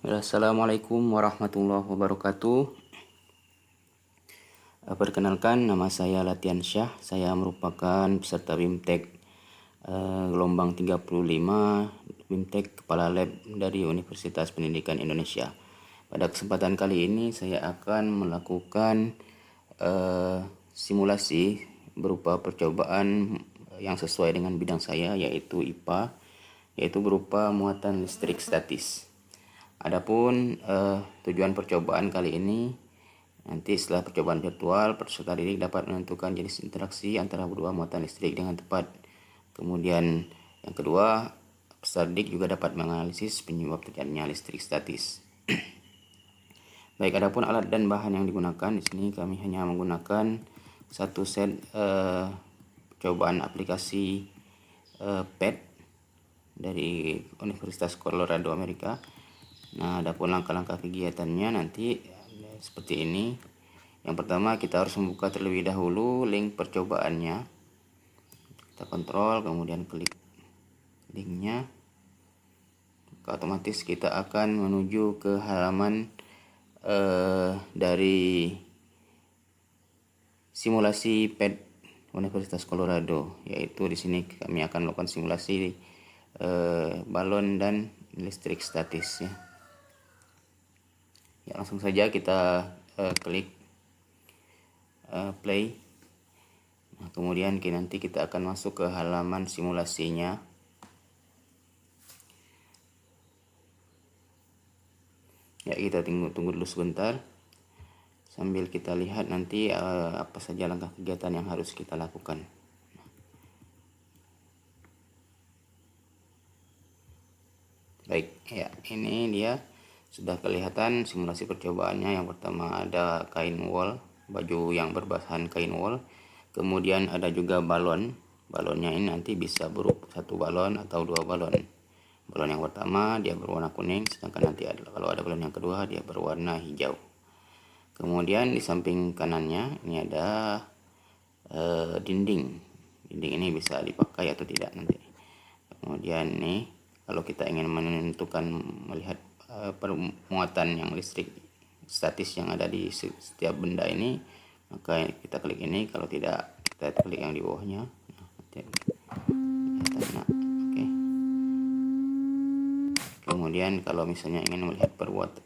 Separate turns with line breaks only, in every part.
Assalamualaikum warahmatullahi wabarakatuh. Perkenalkan, nama saya Latihan Syah. Saya merupakan peserta BIMTEK gelombang 35 BIMTEK Kepala Lab dari Universitas Pendidikan Indonesia. Pada kesempatan kali ini saya akan melakukan simulasi berupa percobaan yang sesuai dengan bidang saya, yaitu IPA, yaitu berupa muatan listrik statis. Adapun tujuan percobaan kali ini, nanti setelah percobaan virtual, peserta didik dapat menentukan jenis interaksi antara kedua muatan listrik dengan tepat. Kemudian yang kedua, peserta didik juga dapat menganalisis penyebab terjadinya listrik statis. Baik, adapun alat dan bahan yang digunakan di sini kami hanya menggunakan satu set percobaan aplikasi PET dari Universitas Colorado Amerika. Nah, adapun langkah-langkah kegiatannya nanti seperti ini. Yang pertama, kita harus membuka terlebih dahulu link percobaannya. Kita kontrol, kemudian klik linknya. Maka otomatis kita akan menuju ke halaman dari simulasi PET Universitas Colorado, yaitu di sini kami akan melakukan simulasi balon dan listrik statis ya. Ya, langsung saja kita klik play. Nah, kemudian nanti kita akan masuk ke halaman simulasinya. Ya, kita tunggu dulu sebentar sambil kita lihat nanti apa saja langkah kegiatan yang harus kita lakukan. Baik, ya, ini dia sudah kelihatan simulasi percobaannya. Yang pertama ada kain wol, baju yang berbahan kain wol. Kemudian ada juga balon. Balonnya ini nanti bisa berupa satu balon atau dua balon. Balon yang pertama dia berwarna kuning, sedangkan nanti kalau ada balon yang kedua dia berwarna hijau. Kemudian di samping kanannya ini ada dinding. Dinding ini bisa dipakai atau tidak nanti. Kemudian nih, kalau kita ingin menentukan melihat permuatan yang listrik statis yang ada di setiap benda ini, maka kita klik ini. Kalau tidak, kita klik yang di bawahnya. Nah, oke. Kemudian kalau misalnya ingin melihat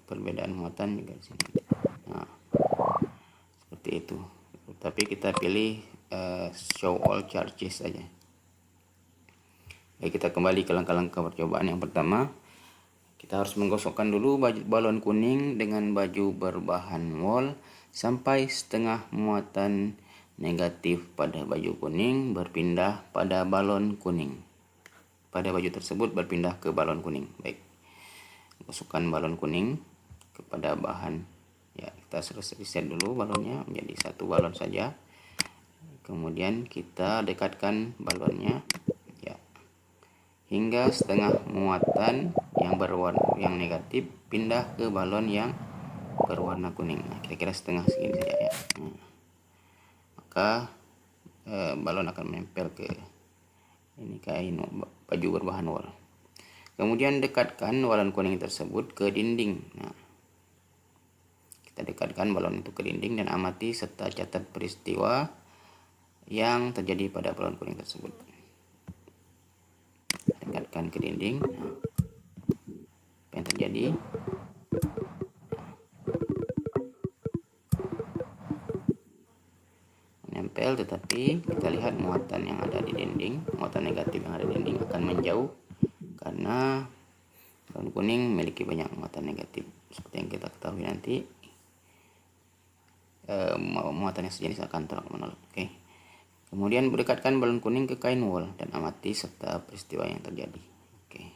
perbedaan muatan juga di sini. Nah, seperti itu. Tapi kita pilih show all charges saja. Baik, kita kembali ke langkah-langkah percobaan. Yang pertama, kita harus menggosokkan dulu balon kuning dengan baju berbahan wol sampai setengah muatan negatif pada baju kuning berpindah pada balon kuning. Pada baju tersebut berpindah ke balon kuning. Baik, gosokkan balon kuning kepada bahan. Ya, kita reset dulu balonnya menjadi satu balon saja. Kemudian kita dekatkan balonnya hingga setengah muatan yang negatif pindah ke balon yang berwarna kuning. Nah, kira-kira setengah segini saja ya. Maka balon akan menempel ke ini kain baju berbahan wol. Kemudian dekatkan balon kuning tersebut ke dinding. Nah, kita dekatkan balon itu ke dinding dan amati serta catat peristiwa yang terjadi pada balon kuning tersebut. Dekatkan ke dinding. Nah, apa yang terjadi? Menempel, tetapi kita lihat muatan yang ada di dinding, muatan negatif yang ada di dinding akan menjauh karena balon kuning memiliki banyak muatan negatif. Seperti yang kita ketahui nanti, muatan yang sejenis akan tolak menolak. Oke. Kemudian dekatkan balon kuning ke kain wol dan amati serta peristiwa yang terjadi. Oke.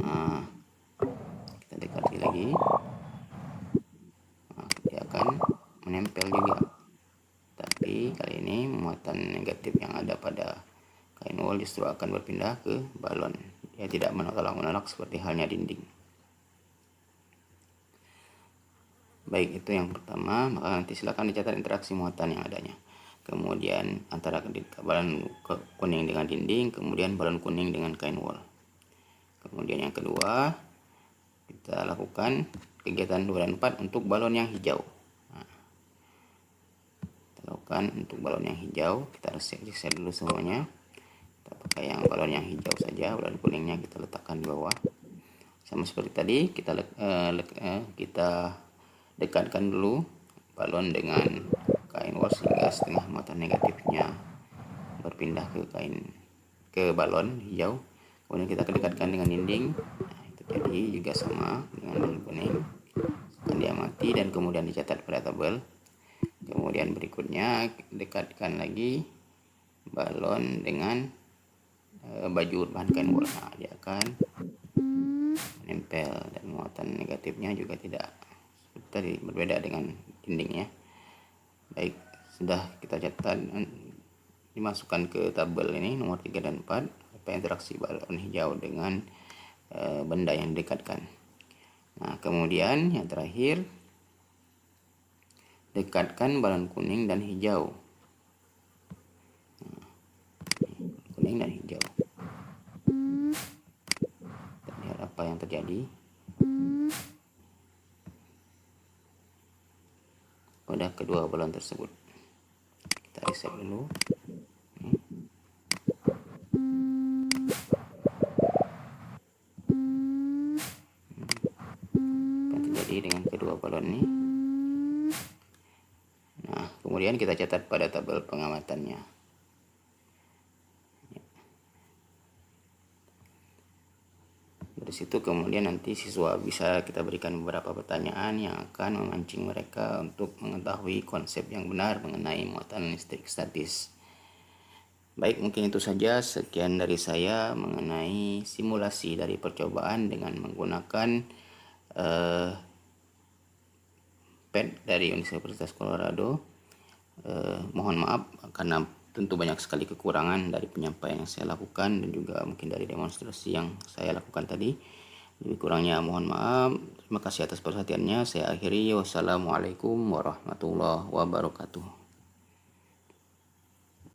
Nah, kita dekati lagi. Nah, dia akan menempel juga. Tapi kali ini muatan negatif yang ada pada kain wol justru akan berpindah ke balon. Dia tidak menolak seperti halnya dinding. Baik, itu yang pertama. Maka nanti silakan dicatat interaksi muatan yang adanya. Kemudian antara balon kuning dengan dinding, kemudian balon kuning dengan kain wol. Kemudian yang kedua, kita lakukan kegiatan 2 dan 4 untuk balon yang hijau. Nah, kita lakukan untuk balon yang hijau, kita reset dulu semuanya. Kita pakai yang balon yang hijau saja, balon kuningnya kita letakkan di bawah. Sama seperti tadi, kita dekatkan dulu balon dengan kain wash hingga setengah muatan negatifnya berpindah ke balon hijau. Kemudian kita dekatkan dengan dinding. Nah, itu tadi juga sama dengan balon kuning. Akan diamati dan kemudian dicatat pada tabel. Kemudian berikutnya dekatkan lagi balon dengan baju bahan kain wol. Nah, dia akan menempel dan muatan negatifnya juga tidak seperti tadi, berbeda dengan dindingnya. Baik, sudah kita catat, dimasukkan ke tabel ini nomor 3 dan 4 apa interaksi balon hijau dengan benda yang didekatkan. Nah, kemudian yang terakhir, dekatkan balon kuning dan hijau. Nah, kuning dan hijau. Kita lihat apa yang terjadi pada kedua balon tersebut. Kita reset dulu. Apa yang terjadi dengan kedua balon ini? Nah, kemudian kita catat pada tabel pengamatannya. Dari situ kemudian nanti siswa bisa kita berikan beberapa pertanyaan yang akan memancing mereka untuk mengetahui konsep yang benar mengenai muatan listrik statis. Baik, mungkin itu saja. Sekian dari saya mengenai simulasi dari percobaan dengan menggunakan PET dari Universitas Colorado. Mohon maaf karena tentu banyak sekali kekurangan dari penyampaian yang saya lakukan dan juga mungkin dari demonstrasi yang saya lakukan tadi. Lebih kurangnya mohon maaf. Terima kasih atas perhatiannya. Saya akhiri. Wassalamualaikum warahmatullahi wabarakatuh.